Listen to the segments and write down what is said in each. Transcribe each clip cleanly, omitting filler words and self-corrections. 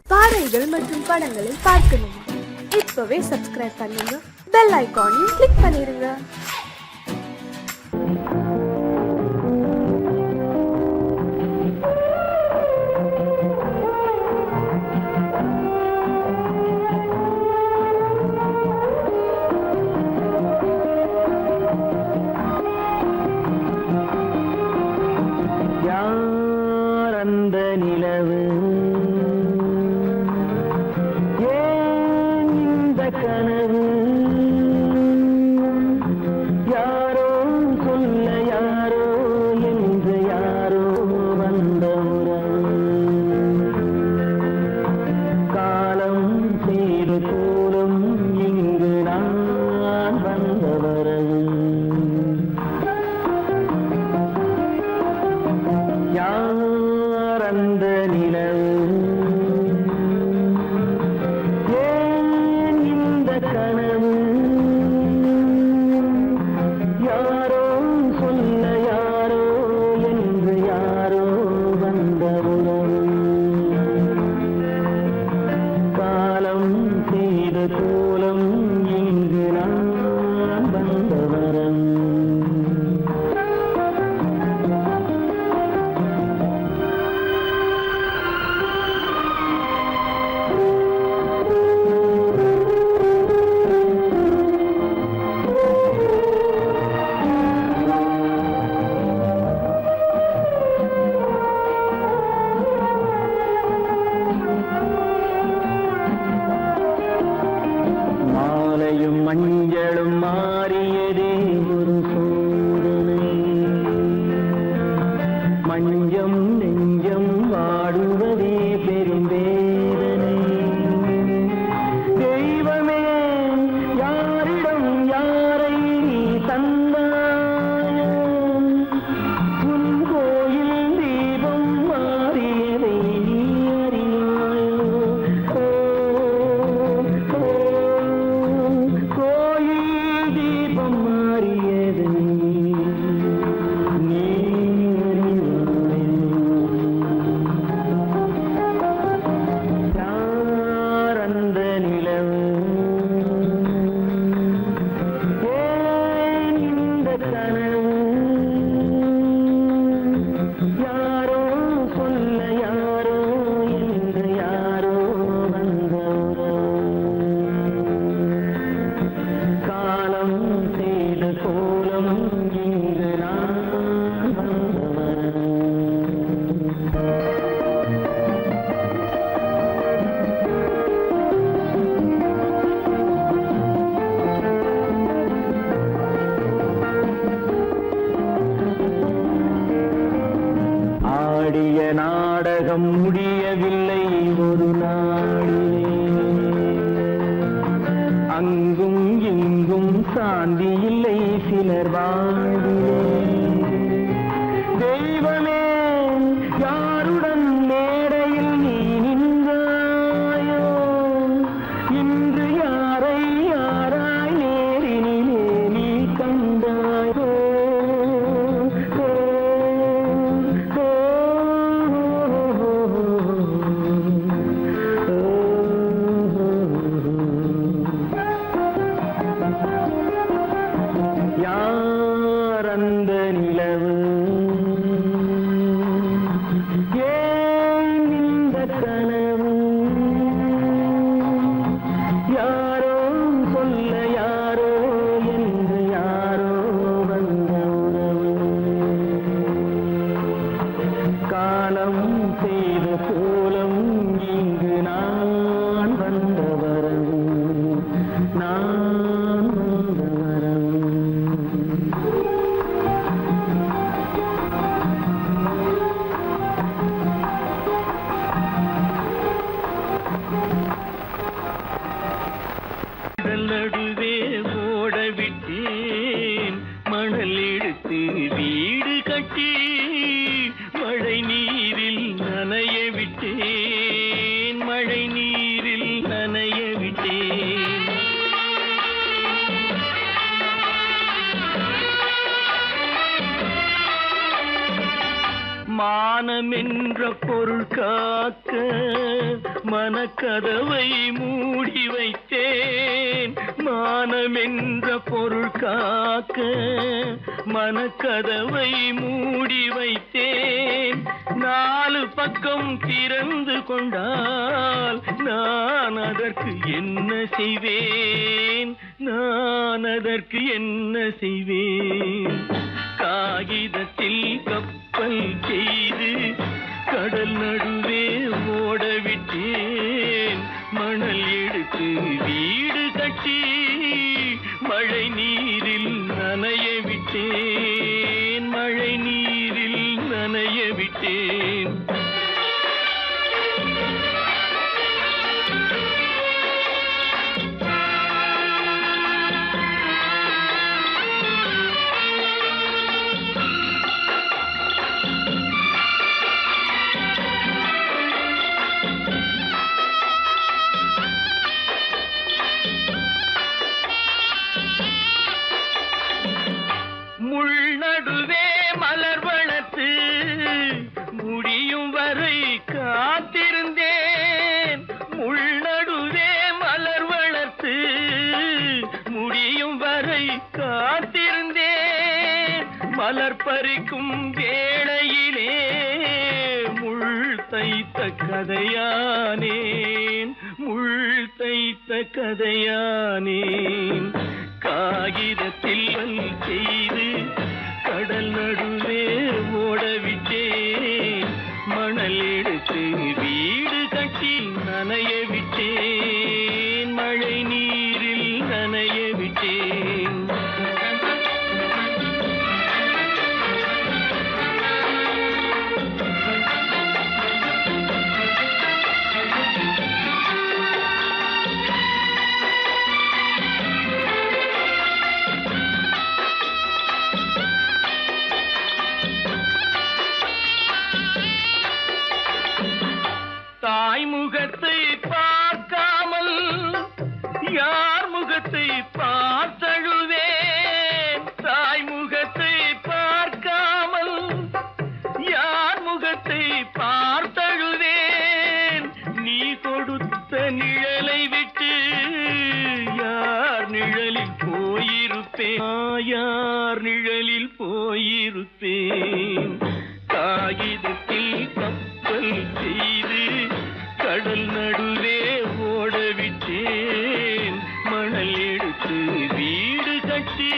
பாடல்கள் மற்றும் படங்களை பார்க்கணுமா? இப்பவே சப்ஸ்கிரைப் பண்ணுங்க, பெல் ஐகானையும் கிளிக் பண்ணிருங்க. அந்த நிலவு ஏன் இந்த கனவு யாரோ சொல்ல யாரோ என்று யாரோ வந்த உறவு காலம் செய்து கூறும் இங்கு நான் வந்த வரவு அந்த நிலவு ஏன் இந்த கனவு யாரோ சொல்ல யாரோ என்று யாரோ வந்த உறவு காலம் செய்த கோலம் இங்கு நான் வந்த வரவு மஞ்சளும் மாறியதே ஒரு சோதனை மஞ்சம் நெஞ்சம் வாடுவதே பெரும் வேதனை தெய்வமே யாரிடம் யாரை நீ தந்தாயோ உன் கோயில் தீபம் மாறியதை நீ அறியாயோ யாரோ சொல்ல யாரோ என்று யாரோ வந்த காலம் செய்த கோலம் இங்கு நான் வந்தவர் ஆடிய நாடகம் முடியவில்லை ஒரு நாளிலே அங்கும் இங்கும் சாந்தி இல்லை சிலர் வாழ்விலே தெய்வமே யாருடன் மேடையில் நீ நின்றாயோ இன்று யாரை யாராய் நேரினிலே நீ கண்டாயோ அந்த நிலவு ஏன் இந்த கனவு யாரோ சொல்ல யாரோ என்று யாரோ வந்த உறவு காலம் செய்த கோலம் இங்கு நான் வந்த வரவு நான் வந்த வரவு நடுவே ஓட விட்டேன் மணல் எடுத்து வீடு கட்டி மழை நீரில் நனைய விட்டேன் மழை நீரில் நனைய விட்டேன் மான மானமென்ற பொருள் காக்க மனக்கதவை மூடி வைத்தேன். மானமென்ற பொருள் காக்க மனக்கதவை மூடி வைத்தேன். 4 பக்கம் திறந்து கொண்டால் நான் அதற்கு என்ன செய்வேன்? நான் அதற்கு என்ன செய்வேன்? காகிதத்தில் கப்பல் செய்து கடல் நடுவே ஓடவிட்டேன். மணல் எடுத்து வீடு கட்டி மழை நீரில் நனைய விட்டேன். மழை நீரில் நனைய விட்டேன். முள்நடுவே மலர் வளர்த்து முடியும் வரை காத்திருந்தேன். முள்நடுவே மலர் வளர்த்து முடியும் வரை காத்திருந்தேன். மலர் பறிக்கும் வேளையிலே முள் தைத்த கதையானேன். முள் தைத்த கதையானேன். காகிதத்தில் செய்து கடல் நடுவே ஓடவிட்டேன். மணல் எடுத்து வீடு கட்டி நனைய விட்டேன். மழை நீரில் நனைய விட்டேன். தாய் முகத்தை பார்க்காமல் யார் முகத்தை பார்த்தழுவேன். தாய் முகத்தை பார்க்காமல் யார் முகத்தை பார்த்தழுவேன். நீ கொடுத்த நிழலை விட்டு யார் நிழலில் போயிருப்பேன். யார் நிழலில் போயிருப்பேன். காகிதத்தில் கப்பல் செய்து கடல் நடுவே ஓடவிட்டேன். மணல் எடுத்து வீடு கட்டி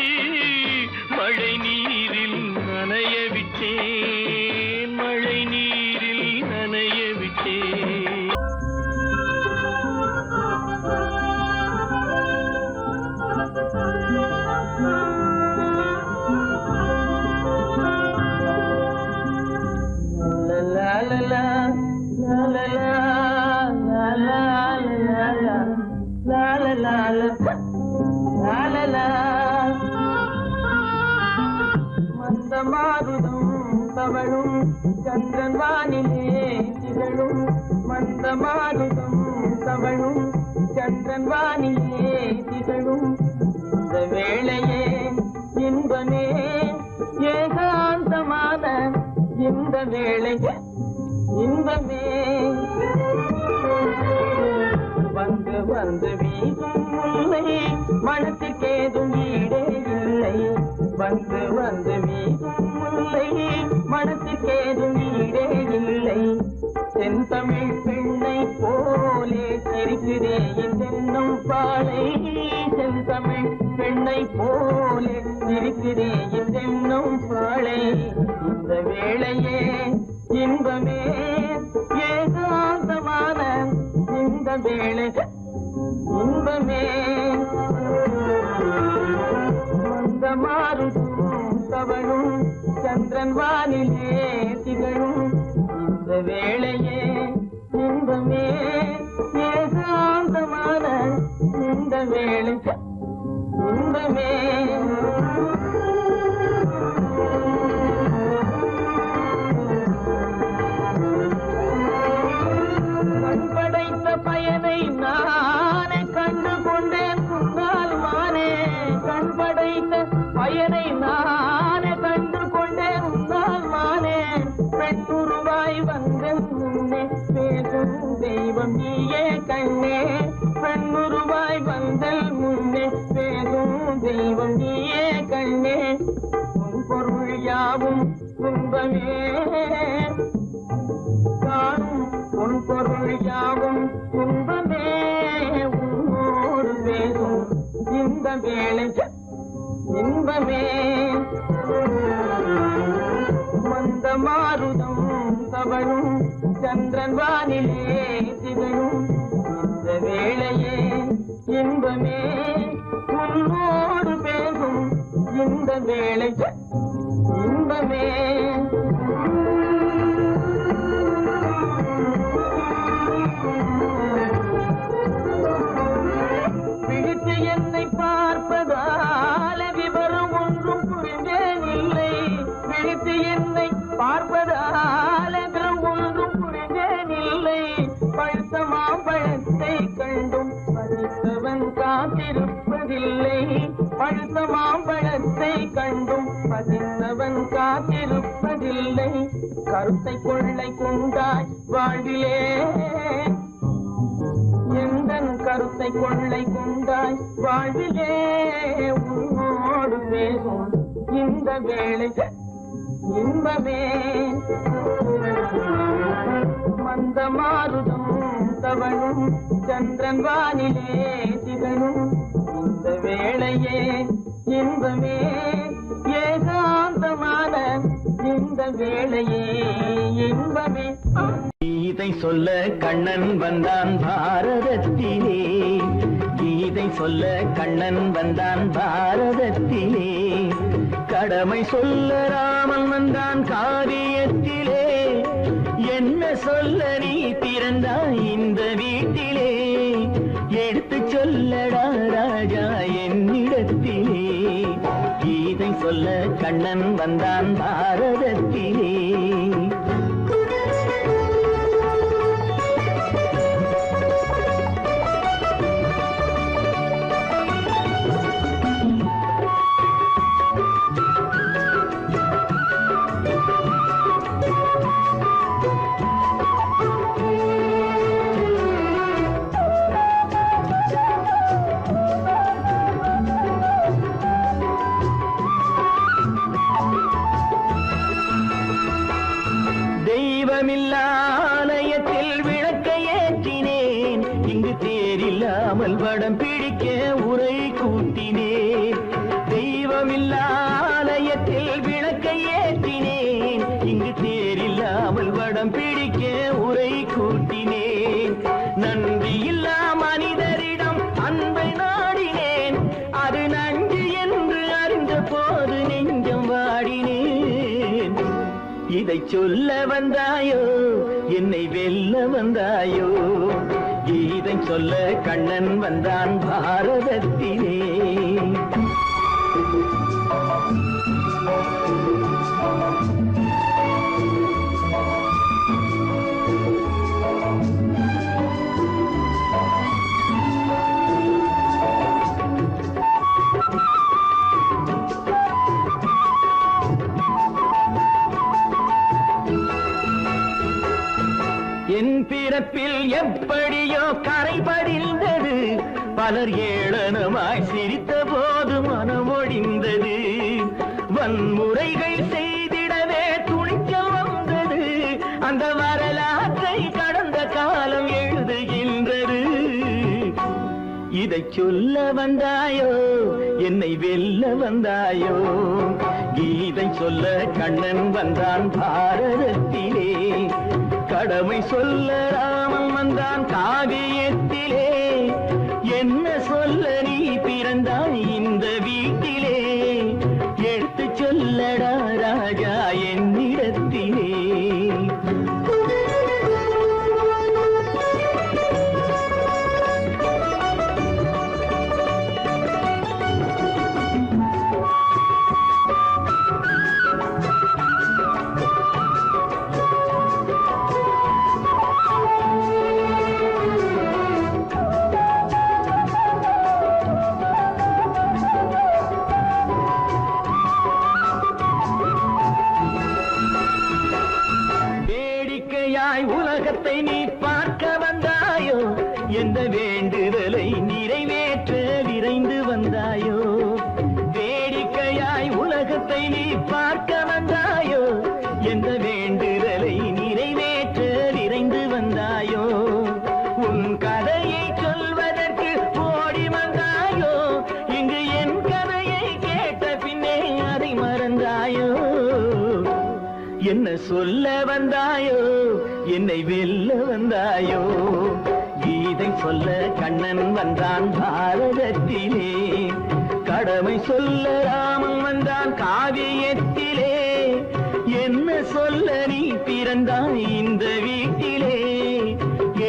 மழை நீரில் நனைய விட்டேன். மழை நீரில் நனைய விட்டேன். மந்தமாருதம் தவழும் சந்திரன் வானிலே திகழும். மந்தமாருதம் தவழும் சந்திரன் வானிலே திகழும். இந்த வேளையே இன்பமே ஏகாந்தமான இந்த வேளை இன்பமே. வந்து வந்து வீசும் முல்லை மனத்துக்கேதும் ஈடே இல்லை. வந்து வந்து வீசும் முல்லை மனத்துக்கேதும் ஈடே இல்லை. தென்தமிழ் பெண்ணை போலே சிரிக்கிறே தென்னும் பாலை. தென்தமிழ் பெண்ணை போலே சிரிக்கிறே தென்னும் பாலை. இந்த வேளையே இன்பமே ஏகாந்தமான இந்த வேளை இன்பமே. மந்தமாருதம் தவழும் சந்திரன் வானிலே திகழும். இந்த வேளையே இன்பமே ஏகாந்தமான இந்த வேளை இன்பமே. கண்படைத்த பயனை நானே கண்டு கொண்டேன் முன்னால் மானே. கண்படைத்த பயனை நானே கண்டு கொண்டேன் முன்னால் மானே. பெண்ணுருவாய் கண்ணே பெண்ணுருவாய் வந்தல் முன்னே பேசும் தெய்வம் நீயே கண்ணே உன் பொருள் யாவும் துன்பமே காணும் உன் பொருள் யாவும் துன்பமே உன்னோடு பேசும் இந்த வேளை இன்பமே மந்த மாருதம் தவழும் சந்திரன் வானிலே திகழும் இந்த வேளையே இன்பமே உன்னோடு பேசும் இந்த வேளை இன்பமே பிடித்து என்னை பார்ப்பதால விவரம் ஒன்றும் புரிந்தேன் இல்லை பிடித்து என்னை பார்ப்பதால விவரம் ஒன்றும் புரிந்தேன் இல்லை பழுத்த மாம்பழத்தை கண்டும் பதித்தவன் காத்திருப்பதில்லை பழுத்த மாம்பழத்தை கண்டும் பதித்தவன் காத்திருப்பதில்லை கருத்தை கொள்ளை கொண்டாய் வாழ்விலே எந்தன் கருத்தை கொள்ளை கொண்டாய் வாழ்விலே உன்னோடு பேசும் இந்த வேளை இன்பமே மந்த மாருதம் தவழும் சந்திரன் வானிலே திகழும் இந்த வேளையே இன்பமே ஏகாந்தமான இந்த வேளையே இன்பமே கீதை சொல்ல கண்ணன் வந்தான் பாரதத்திலே கீதை சொல்ல கண்ணன் வந்தான் பாரதத்திலே கடமை சொல்ல ராமன் வந்தான் காரியத்திலே என்ன சொல்ல நீ பிறந்தாய் இந்த வீட்டிலே எடுத்து சொல்லடா ராஜா என்னிடத்திலே கீதை சொல்ல கண்ணன் வந்தான் பாரதத்திலே ஆலயத்தில் விளக்கை ஏற்றினேன் இங்கு தேரில்லாமல் வடம் பிடிக்க உரை கூட்டினேன் தெய்வமில்லா ஆலயத்தில் விளக்கை ஏற்றினேன் இங்கு தேரில்லாமல் வடம் பிடிக்க உரை கூட்டினேன் நன்றி இல்லா மனிதரிடம் அன்பை நாடினேன் அது நன்றி என்று அறிந்த போது நெஞ்சம் வாடினேன் இதை சொல்ல வந்தாயோ என்னை வெல்ல வந்தாயோ இதை சொல்ல கண்ணன் வந்தான் பாரதத்திலே என் பிறப்பில் எப்படியோ கரை படிந்தது பலர் ஏளனமாய் சிரித்த போது மனமொழிந்தது வன்முறைகள் செய்திடவே துணிச்சல் வந்தது அந்த வரலாற்றை கடந்த காலம் எழுதுகின்றது இதை சொல்ல வந்தாயோ என்னை வெல்ல வந்தாயோ கீதை சொல்ல கண்ணன் வந்தான் பாரதத்திலே கடமை சொல்ல ராமன் வந்தான் காவியத்திலே என்ன சொல்ல நீ பிறந்தாய் இந்த வீட்டிலே எடுத்து சொல்லடா ராஜா என்னிடத்திலே எந்த வேண்டுதலை நிறைவேற்ற விரைந்து வந்தாயோ வேடிக்கையாய் உலகத்தை நீ பார்க்க வந்தாயோ எந்த வேண்டுதலை நிறைவேற்ற விரைந்து வந்தாயோ உன் கதையை சொல்வதற்கு ஓடி வந்தாயோ இங்கு என் கதையை கேட்ட பின்னே அதை மறந்தாயோ என்ன சொல்ல வந்தாயோ என்னை வெல்ல வந்தாயோ கீதை சொல்ல கண்ணன் வந்தான் பாரதத்திலே கடமை சொல்ல ராமன் வந்தான் காவியத்திலே என்ன சொல்ல நீ பிறந்தாய் இந்த வீட்டிலே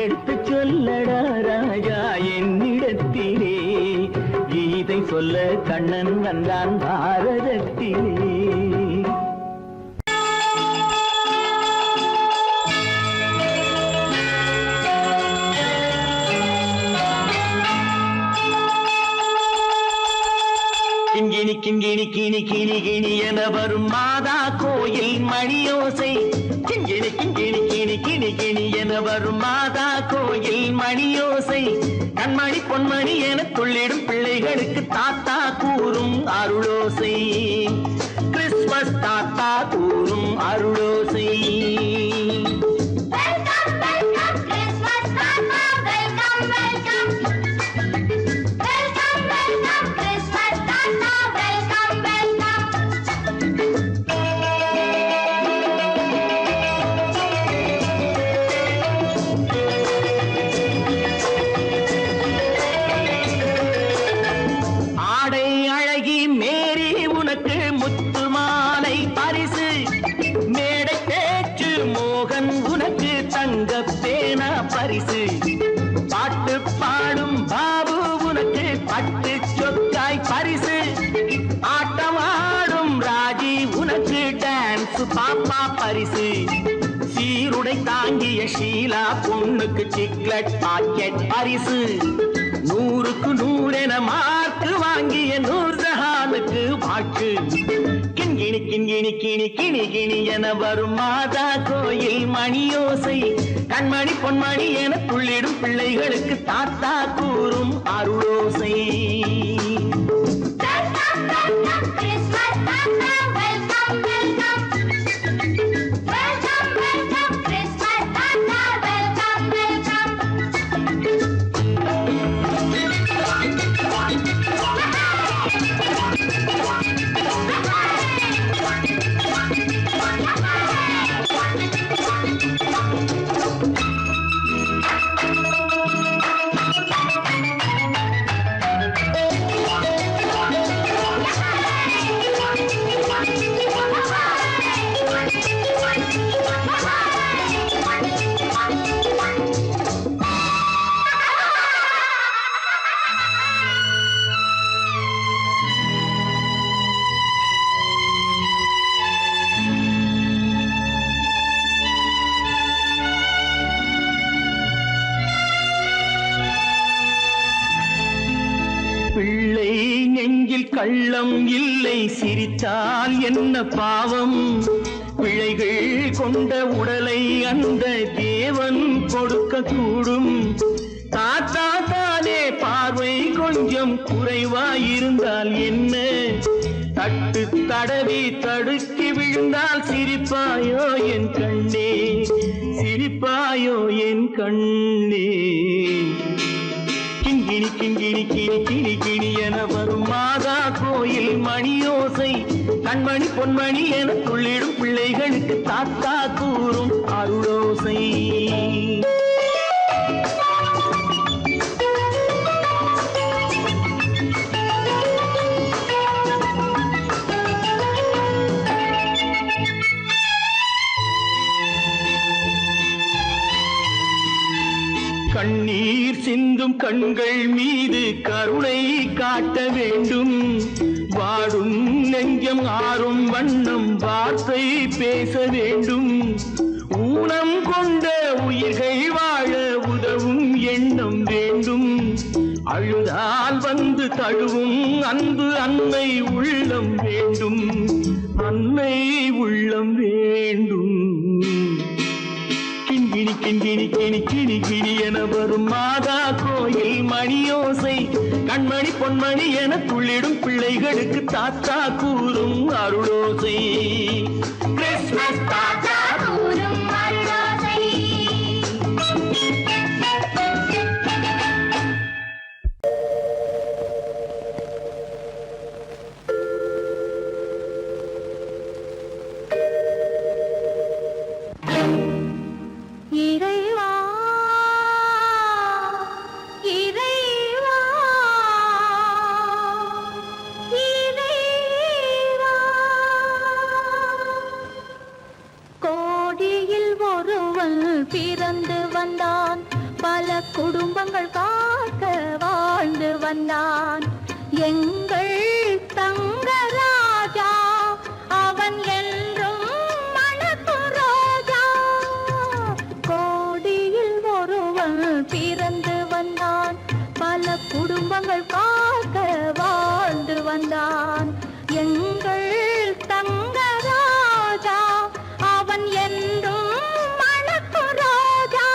எடுத்து சொல்லடா ராஜா என்னிடத்திலே கீதை சொல்ல கண்ணன் வந்தான் பாரதத்திலே கிண்கிணி கிண்கிணி கிணி கிணி கிணி என வரும் மாதா கோயில் மணியோசை கிண்கிணி கிண்கிணி கிணி கிணி கிணி என வரும் மாதா கோயில் மணியோசை கண்மணி பொன்மணி என துள்ளிடும் பிள்ளைகளுக்கு தாத்தா கூறும் அருளோசை கிறிஸ்துமஸ் தாத்தா கூறும் அருளோசை பரிசு பாட்டு பாடும் பாபு உனக்கு பட்டு சொக்காய் பரிசு ஆட்டமாடும் ராஜி உனக்கு டான்ஸ் பாப்பா பரிசு சீருடை தாங்கிய ஷீலா பொண்ணுக்கு சிக்லெட் பாக்கெட் பரிசு 100க்கு 100 என மார்க்கு வாங்கிய நூர்ஜஹானுக்கு வாக்கு கிண்கிணி கிண்கிணி கிணி கிணி கிணி என வரும் மாதா கோயில் மணியோசை கண்மணி பொன்மணி என துள்ளிடும் பிள்ளைகளுக்கு தாத்தா கூறும் அருளோசை பிள்ளை நெஞ்சில் கள்ளம் இல்லை சிரித்தால் என்ன பாவம் பிழைகள் கொண்ட உடலை அந்த தேவன் கொடுக்க கூடும் தாத்தா தானே பார்வை கொஞ்சம் குறைவாயிருந்தால் என்ன தட்டு தடவி தடுக்கி விழுந்தால் சிரிப்பாயோ என் கண்ணே சிரிப்பாயோ என் கண்ணே கிண்கிணி கிண்கிணி கிணி கிணி கிணி என வரும் மாதா கோயில் மணியோசை கண்மணி பொன்மணி என துள்ளிடும் பிள்ளைகளுக்கு தாத்தா கூறும் அருளோசை கண்ணீர் சிந்தும் கண்கள் மீது கருணை காட்ட வேண்டும் வாடும் நெஞ்சம் ஆறும் வண்ணம் வார்த்தை பேச வேண்டும் ஊனம் கொண்ட உயிர்கள் வாழ உதவும் எண்ணம் வேண்டும் அழுதால் வந்து தழுவும் அன்பு அன்னை உள்ளம் வேண்டும் அன்னை உள்ளம் வேண்டும் கிண்கிணி கிண்கிணி கிணி கிணி கிணி கிணி என வரும் மாதா கோயில் மணியோசை கண்மணி பொன்மணி என துள்ளிடும் பிள்ளைகளுக்கு தாத்தா கூறும் அருளோசை கிறிஸ்துமஸ் தாத்தா கூறும் அருளோசை. இறைவா இறைவா இறைவா கோடியில் ஒருவன் பிறந்து வந்தான் பல குடும்பங்கள் காக்க வாழ்ந்து வந்தான் எங்கள் தங்கராஜா அவன் என்றும் மணக்கும் ரோஜா கோடியில் ஒருவன் பிறந்து வந்தான் பல குடும்பங்கள் காக்க வாழ்ந்து வந்தான் எங்கள் தங்கராஜா அவன் என்றும் மணக்கும் ரோஜா.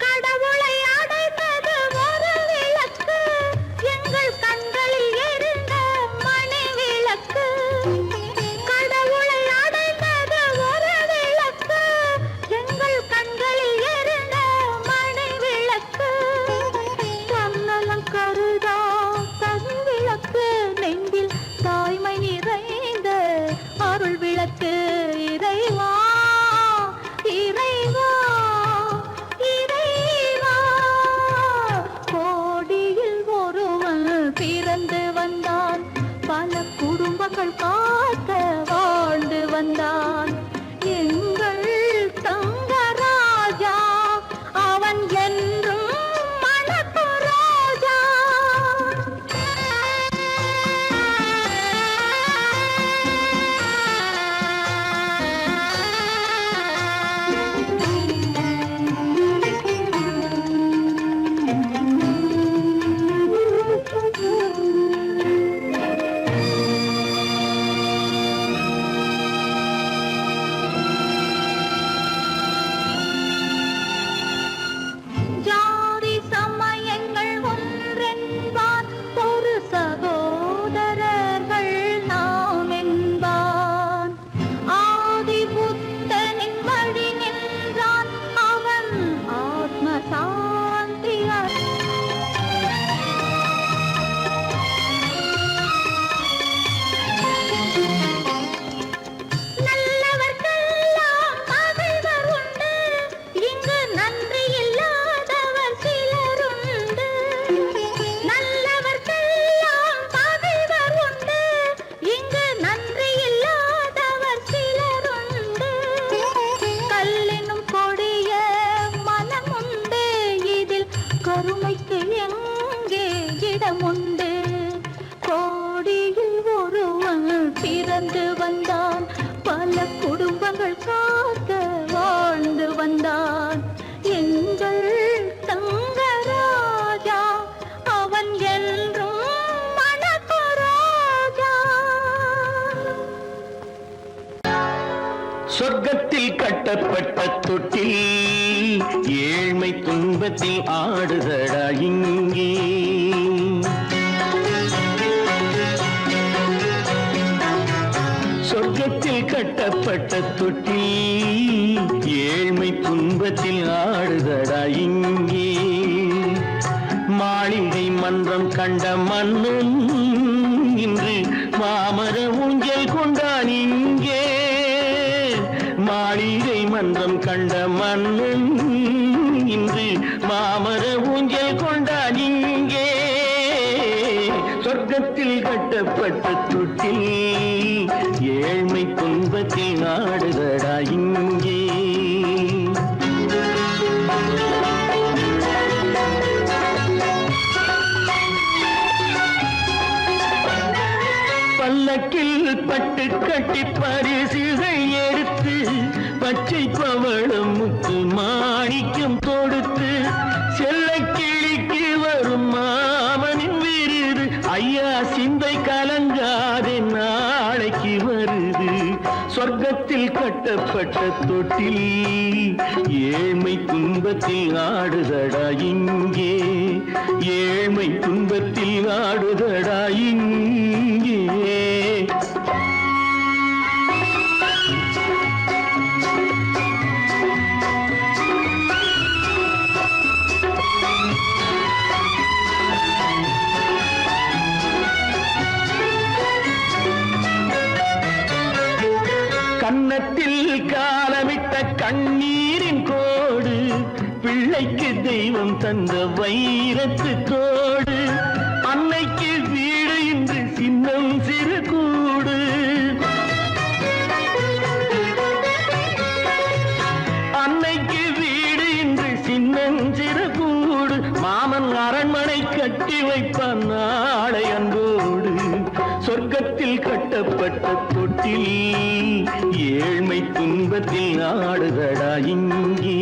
கடவுளை அடைந்தது ஒரு விளக்கு எங்கள் கண்களில் எரிந்த மணி விளக்கு கடவுளை அடைந்தது ஒரு விளக்கு எங்கள் கண்களில் எரிந்த மணி விளக்கு தன்னலம் கருதா தன் விளக்கு நெஞ்சில் தாய்மை நிறைந்த அருள் விளக்கு இறைவா இறைவா இறைவா கோடியில் ஒருவன் பிறந்து வந்தான் பல குடும்பங்கள் காக்க வாழ்ந்து வந்தான் எங்கள் தங்கராஜா அவன் என்றும் மணக்கும் ரோஜா. ஜாதி சமயங்கள் ஒன்றென்பார் ஒரு சகோதரர்கள் நாம் என்பான் ஆதி புத்தனின் வழி நின்றான் அவன் ஆத்ம சாந்தி நல்லவர்க்கெல்லாம் பகைவர் உண்டு இங்கு நன்றி இல்லாதவர் சிலருண்டு நல்லவர்க்கெல்லாம் பகைவர் உண்டு இங்கு நன்றி இல்லாதவர் சிலருண்டு கல்லினும் கொடிய மனம் உண்டு இதில் கருணைக்கு எங்கே இடம் உண்டு கோடியில் ஒருவன் பிறந்து வந்தான் பல குடும்பங்கள் காக்க வாழ்ந்து வந்தான் எங்கள் தங்கராஜா அவன் என்றும் மணக்கும் ரோஜா. சொர்க்கத்தில் கட்டப்பட்ட தொட்டில் ஏழ்மை துன்பத்தில் ஆடுதடா இங்கே சொர்க்கத்தில் கட்டப்பட்ட தொட்டில் ஏழ்மை துன்பத்தில் ஆடுதடா இங்கே மாளிகை மன்றம் கண்ட மன்னன் இன்று மாமர ஊஞ்சல் கொண்டான் இங்கே மாளிகை மன்றம் கண்ட மன்னன் இன்று மாமர ஊஞ்சல் கொண்டான் இங்கே சொர்க்கத்தில் கட்டப்பட்ட தொட்டில் ஏழ்மை துன்பத்தில் நாடுதடா இங்கே பல்லக்கில் பட்டு கட்டி பரிசுகள் எடுத்து பச்சை பவளம் முத்து மாணிக்கம் கொடுத்து செல்ல கிளிக்கு வரும் மாமனின் விருது ஐயா சிந்தை கலங்காதே நாளைக்கு வருது சொர்க்கத்தில் கட்டப்பட்ட தொட்டில் ஏழ்மை துன்பத்தில் ஆடுதடா இங்கே ஏழ்மை துன்பத்தில் ஆடுதடா இங்கே கன்னத்தில் காலமிட்ட கண்ணீரின் கோடு பிள்ளைக்கு தெய்வம் தந்த வைரத்து தோடு அன்னைக்கு வீடு இன்று சின்னம் சிறு கூடு அன்னைக்கு வீடு இன்று சின்னம் சிறு கூடு மாமன் அரண்மனை கட்டி வைப்பான் நாளை அன்போடு சொர்க்கத்தில் கட்டப்பட்ட தொட்டில் ஏழ்மை துன்பத்தில் ஆடுதடா இங்கே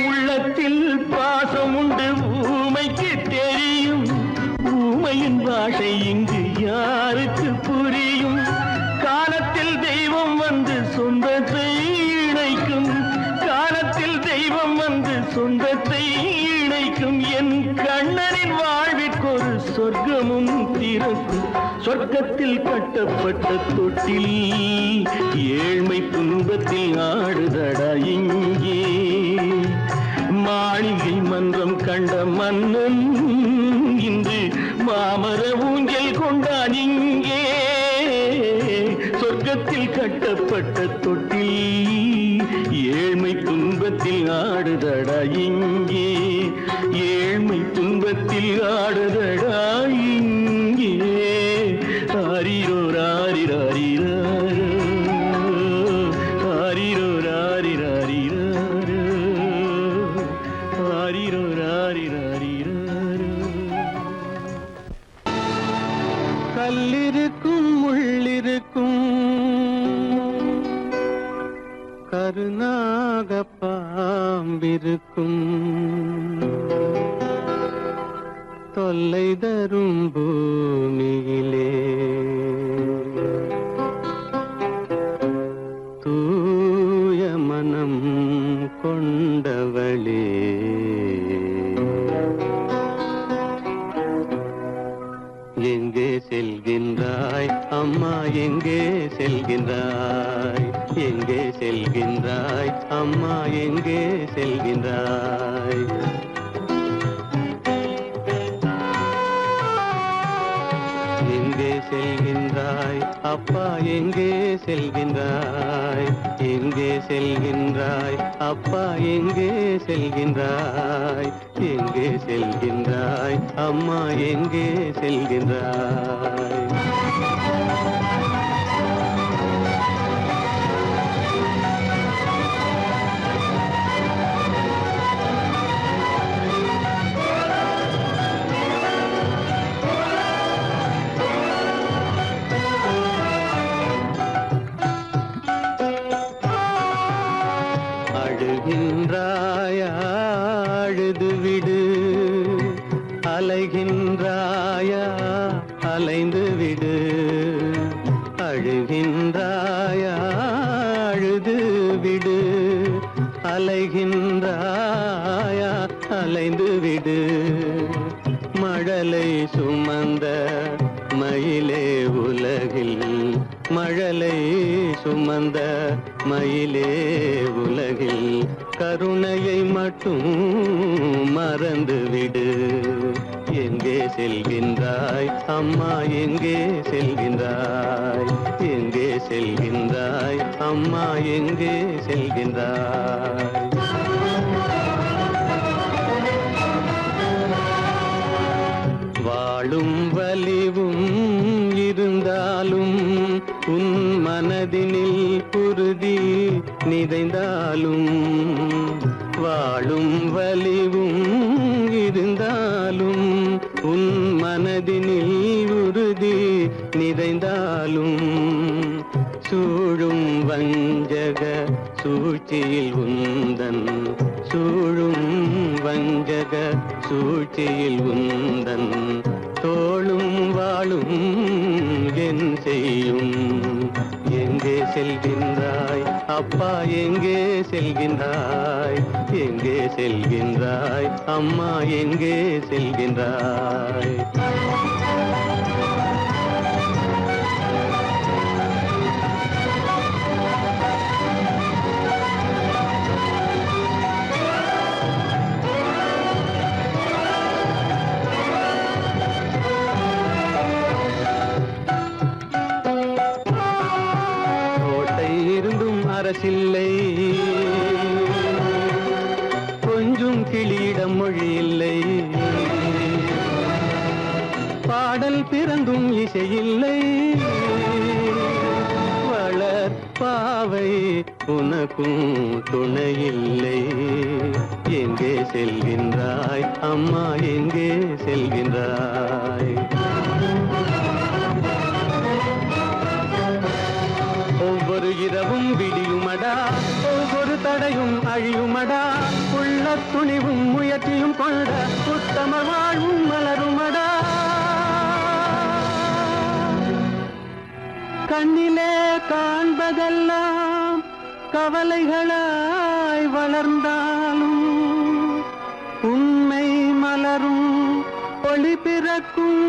உள்ளத்தில் பாசம் உண்டு ஊமைக்கு தெரியும் ஊமையின் பாஷை இங்கு யாருக்கு புரியும் காலத்தில் தெய்வம் வந்து சொந்தத்தை இணைக்கும் காலத்தில் தெய்வம் வந்து சொந்தத்தை இணைக்கும் என் கண்ணனின் வாழ்விற்கொரு சொர்க்கமும் திறக்கும் சொர்க்கத்தில் கட்டப்பட்ட தொட்டில் ஏழ்மை துன்பத்தில் ஆடுதடா இங்கே மாளிகை மன்றம் கண்ட மன்னன் இன்று மாமர ஊஞ்சல் கொண்டான் இங்கே சொர்க்கத்தில் கட்டப்பட்ட தொட்டில் ஏழ்மை துன்பத்தில் ஆடுதடா இங்கே ஏழ்மை துன்பத்தில் ஆடுதடா இங்கே ஆரிரோ ராரிராரிரோ ஆரிரோ ராரிராரிரோ ஆரிரோ ராரிராரிரோ கல்லிருக்கும் முள்ளிருக்கும் கருநாக பாம்பிருக்கும் தொல்லை தரும் பூமியிலே தூய மனம் கொண்டவளே எங்கே செல்கின்றாய் அம்மா எங்கே செல்கின்றாய் எங்கே செல்கின்றாய் அம்மா எங்கே செல்கின்றாய் எங்கே செல்கின்றாய் அப்பா எங்கே செல்கின்றாய் எங்கே செல்கின்றாய் அப்பா எங்கே செல்கின்றாய் எங்கே செல்கின்றாய் அம்மா எங்கே செல்கின்றாய் அழுகின்றாயா அழுது விடு அலைகின்றாயா அலைந்து விடு அழுகின்றாயா அழுது விடு அலைகின்றாயா அலைந்து விடு மழலை சுமந்த மயிலே உலகில் மழலை சுமந்த மயிலே உலகில் கருணையை மட்டும் மறந்துவிடு எங்கே செல்கின்றாய் அம்மா எங்கே செல்கின்றாய் எங்கே செல்கின்றாய் அம்மா எங்கே செல்கின்றாய் வாழும் வலிவும் இருந்தாலும் உன் மனதினில் குருதி நிதைந்தாலும் வாழும் வலிவும் இருந்தாலும் உன் மனதினில் உறுதி நிறைந்தாலும் சூழும் வஞ்சக சூழ்ச்சியில் உந்தன் சூழும் வஞ்சக சூழ்ச்சியில் உந்தன் தோளும் வாழும் என் செய்யும் எங்கே செல்கின்றாய் அப்பா எங்கே செல்கின்றாய் எங்கே செல்கின்றாய் அம்மா எங்கே செல்கின்றாய் அரசில்லை கொஞ்சம் கிளியிடம் மொழி இல்லை பாடல் பிறந்தும் இசையில்லை வளர் பாவை உனக்கும் துணையில்லை எங்கே செல்கின்றாய் அம்மா எங்கே செல்கின்றாய் ஒவ்வொரு இரவும் விடியுமடா ஒவ்வொரு தடையும் அழியுமடா உள்ள துணிவும் முயற்சியும் கொண்ட உத்தம வாழ்வும் மலருமடா கண்ணிலே காண்பதெல்லாம் கவலைகளாய் வளர்ந்தாலும் உண்மை மலரும் ஒளி பிறக்கும்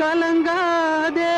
கலங்காதே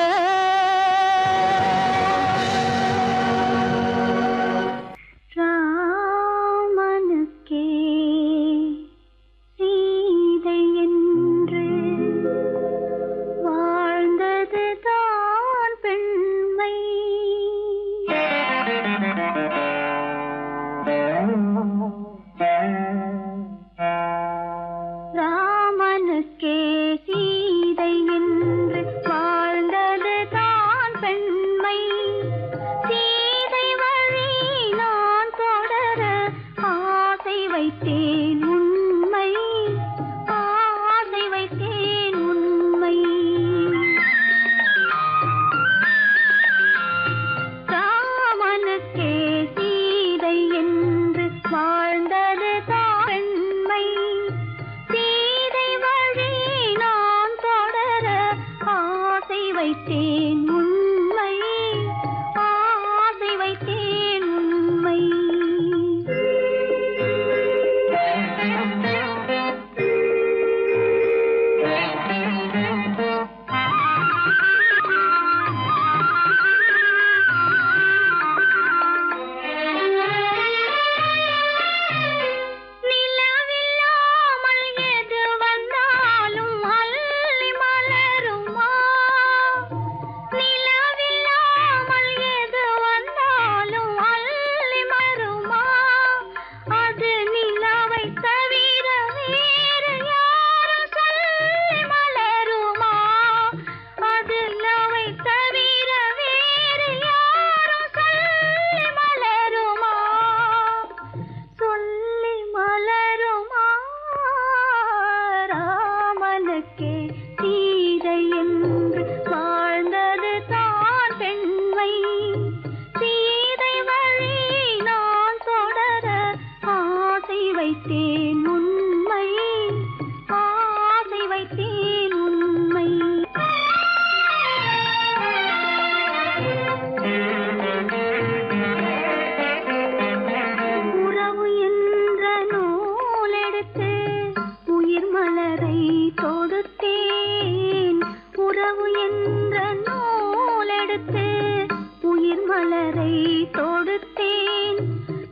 மலரை தொடுத்தேன்,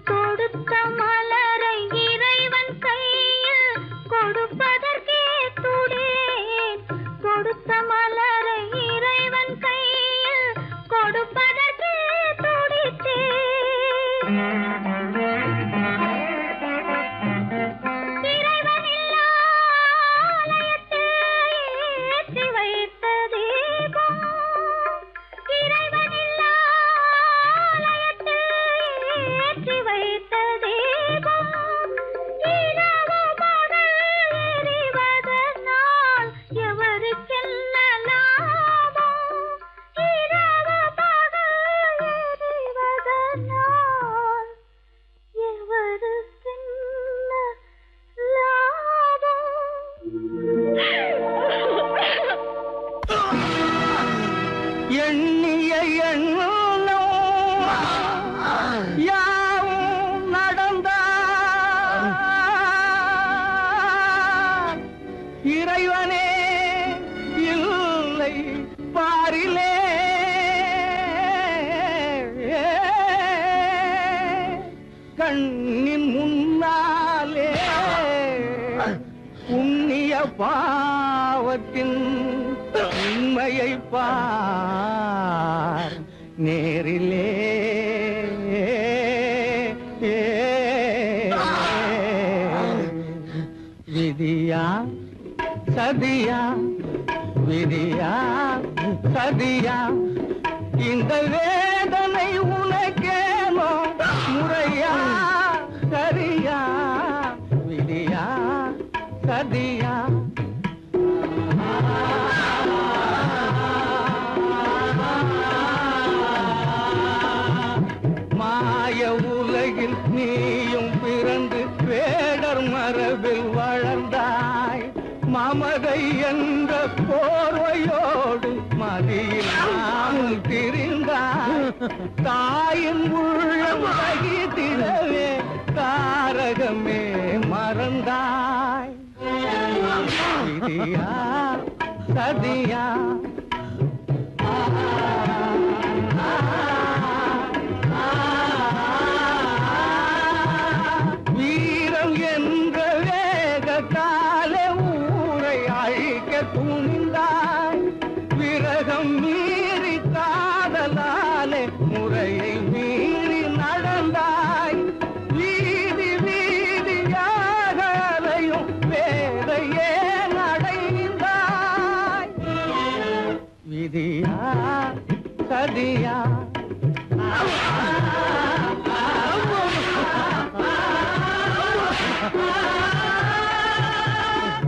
தொடுத்த மலரை இறைவன் கை கண்ணின் முன்னாலே புண்ணிய பாவத்தின் உண்மையை பார் நேரிலே. விதியா சதியா, விதியா சதியா, இந்த வேதனை உனக்கேனோ முறையா சரியா, விதியா சதியா. மாய உலகில் நீயும் பிறந்து வேடர் மரபில் வளர்ந்தாய். மமதை என்ற போர்வையோடு மதியில்லாமல் திரிந்தாய். தாயின் உள்ளம் வகித்திடவே தாரகமே மறந்தாய். விதியா சதியா, வீரம் என்ற வேக காலே ஊரை அழிக்க துணிந்தாய். விரகம் மீறி காதலாலே முறையை மீறி நடந்தாய். வீதி வீதியாக அலையும் வேதையே நடைந்தாய். விதியா சதியா,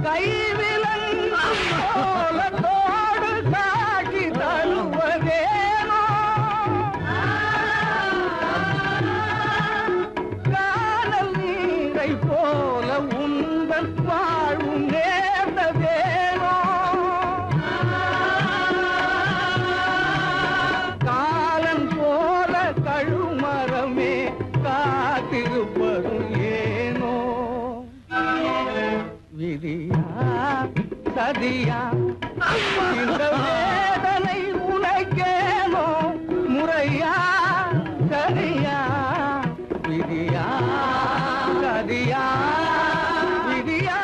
கைவிலன் கோலத்தோடு காட்சி தருவதேனோ. காணல் நீரை போல உந்தன் வாழ்வும் நேர்ந்ததேனோ. காலன் போல கழுமரமே காத்திருப்பதும் ஏனோ. விதியா சதியா, இந்த வேதனை உனக்கேனோ முறையா சரியா, விதியா சதியா, விதியா.